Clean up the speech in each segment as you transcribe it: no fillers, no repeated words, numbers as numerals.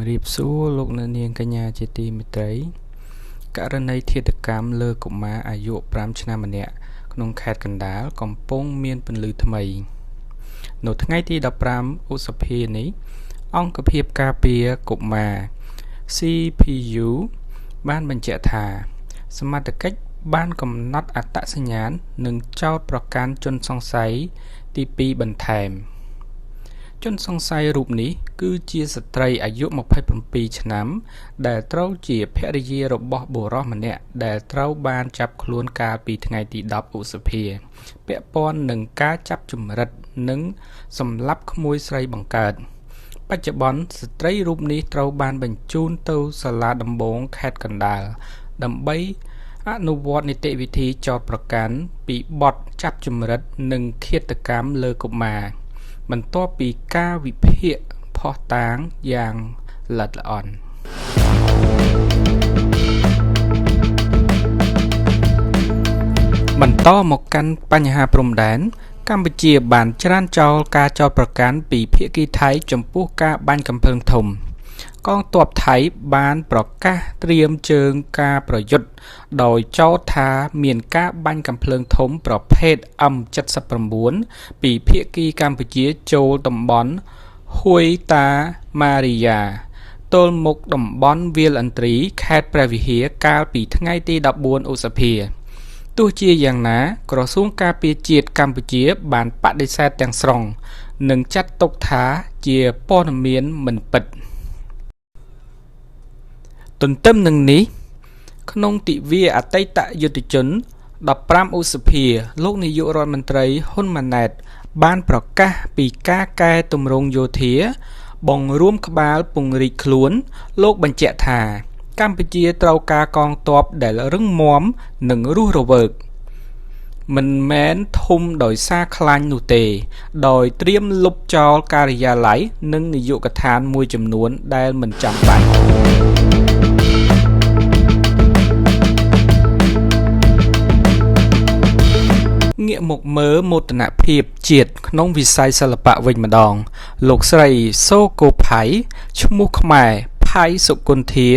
รีบสู้លោកនៅនាងកញ្ញាជាទីមេត្រីករណីឃាតកម្មលើកុមារអាយុ5ឆ្នាំម្នាក់ក្នុងខេត្តកណ្ដាលកំពុងមានពន្លឺថ្មីនៅថ្ងៃទី15ឧសភានេះអង្គភាពការពារកុមារ CPU បានបញ្ជាក់ថាសមត្ថកិច្ចបានកំណត់អត្តសញ្ញាណនិងចោទប្រកាន់ជនសង្ស័យទី2បន្ថែមជនសង្ស័យរូបនេះគឺជាស្ត្រីអាយុ27ឆ្នាំដែលត្រូវជាភរិយារបស់បុរសម្នាក់ដែលត្រូវបានចាប់ខ្លួនកាលពីថ្ងៃទី10ឧសភាពាក់ព័ន្ធនឹងការចាប់ជំរិតនិងសម្លាប់ក្មួយស្រីបង្កើតបច្ចុប្បន្នស្ត្រីរូបនេះត្រូវបានបញ្ជូនទៅសាលាដំបងខេត្តកណ្ដាលដើម្បីអនុវត្តនីតិវិធីចោទប្រកាន់ពីបទចាប់ជំរិតនិងឃាតកម្មលើកុមារបន្ទាប់ពីការវិភាគភស្តុតាងយ៉ាងល្អិតល្អន់បន្តមកកាន់បញ្ហាព្រំដែនកម្ពុជាបានច្រានចោលការចោទប្រកាន់ពីភាគីថៃចំពោះការបាញ់កាំភ្លើងធំកងទ័ពថៃបានប្រកាសត្រៀមជើងការប្រយុទ្ធដោយចោទថាមានការបាញ់កាំភ្លើងធំប្រភេទ M79 ពីភាគីកម្ពុជាចូលតំបន់ហួយតាម៉ារីយ៉ាទល់មុខតំបន់វាលឥន្ទ្រីខេត្តព្រះវិហារកាលពីថ្ងៃទី14ឧសភាទោះជាយ៉ាងណាក្រសួងការពារជាតិកម្ពុជាបានបដិសេធទាំងស្រុងនិងចាត់ទុកថាជាព័ត៌មានមិនពិតទន្ទឹមនឹងនេះក្នុងទិវាអតីតយុទ្ធជន15ឧសភាលោកនាយករដ្ឋមន្ត្រីហ៊ុនម៉ាណែតបានប្រកាសពីការកែទម្រង់យោធាបង្រួមក្បាលពង្រីកខ្លួនលោកបញ្ជាក់ថាកម្ពុជាត្រូវការកងទ័ពដែលរឹងមាំនិងរស់រវើកមិនមែនធំដោយសារខ្លាញ់នោះទេដោយត្រៀមលុបចោលការិយាល័យនិងនាយកដ្ឋានមួយចំនួនដែលមិនចាំបាច់ងាកមកមើលមោទនភាពជាតិក្នុងវិស័យសិល្បៈវិញម្ដងលោកស្រីសូកូផៃឈ្មោះខ្មែរផៃសុគន្ធា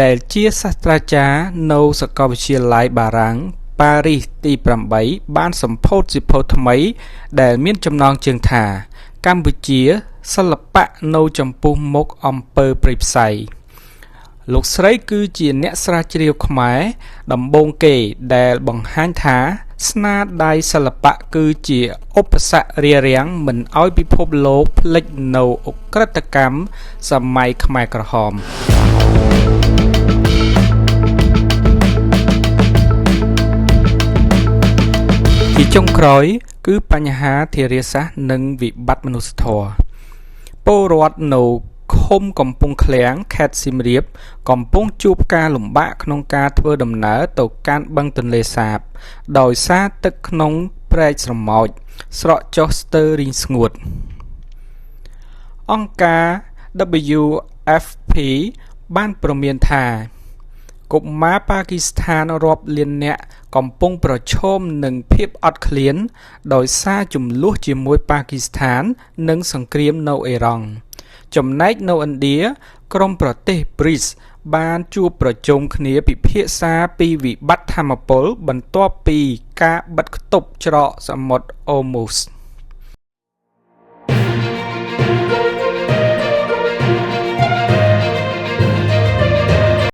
ដែលជាសាស្ត្រាចារ្យនៅសាកលវិទ្យាល័យបារាំងប៉ារីសទី8បានសម្ពោធសៀវភៅថ្មីដែលមានចំណងជើងថាកម្ពុជាសិល្បៈនៅចំពោះមុខអំពើព្រៃផ្សៃលោកស្រីគឺជាអ្នកស្រាវជ្រាវខ្មែរដំបូងគេដែលបង្ហាញថាស្នាដៃសិល្បៈគឺជាឧបសគ្គរារាំងមិនឲ្យពិភពលោកភ្លេចនៅឧក្រិដ្ឋកម្មសម័យខ្មែរក្រហមជាចុងក្រោយគឺបញ្ហាធារាសាស្ត្រនិងវិបត្តិមនុស្សធម៌ពលរដ្ឋនៅឃុំកំពង់ឃ្លាំងខេត្តសៀមរាបកំពុងជួបការលំបាកក្នុងការធ្វើដំណើរទៅកាន់បឹងទន្លេសាបដោយសារទឹកក្នុងព្រែកស្រមោចស្រកចុះស្ទើររីងស្ងួតអង្គការ WFP បានព្រមានថាកុមារប៉ាគីស្ថានរាប់លាននាក់កំពុងប្រឈមនឹងភាពអត់ឃ្លានដោយសារជម្លោះជាមួយប៉ាគីស្ថាននិងសង្គ្រាមនៅអ៊ីរ៉ង់ចំណែកនៅឥណ្ឌាក្រុមប្រទេស BRICS បានជួបប្រជុំគ្នាពិភាក្សាពីវិបត្តិថាមពលបន្ទាប់ពីការបិទគប់ច្រកសមុទ្រអូម៉ូស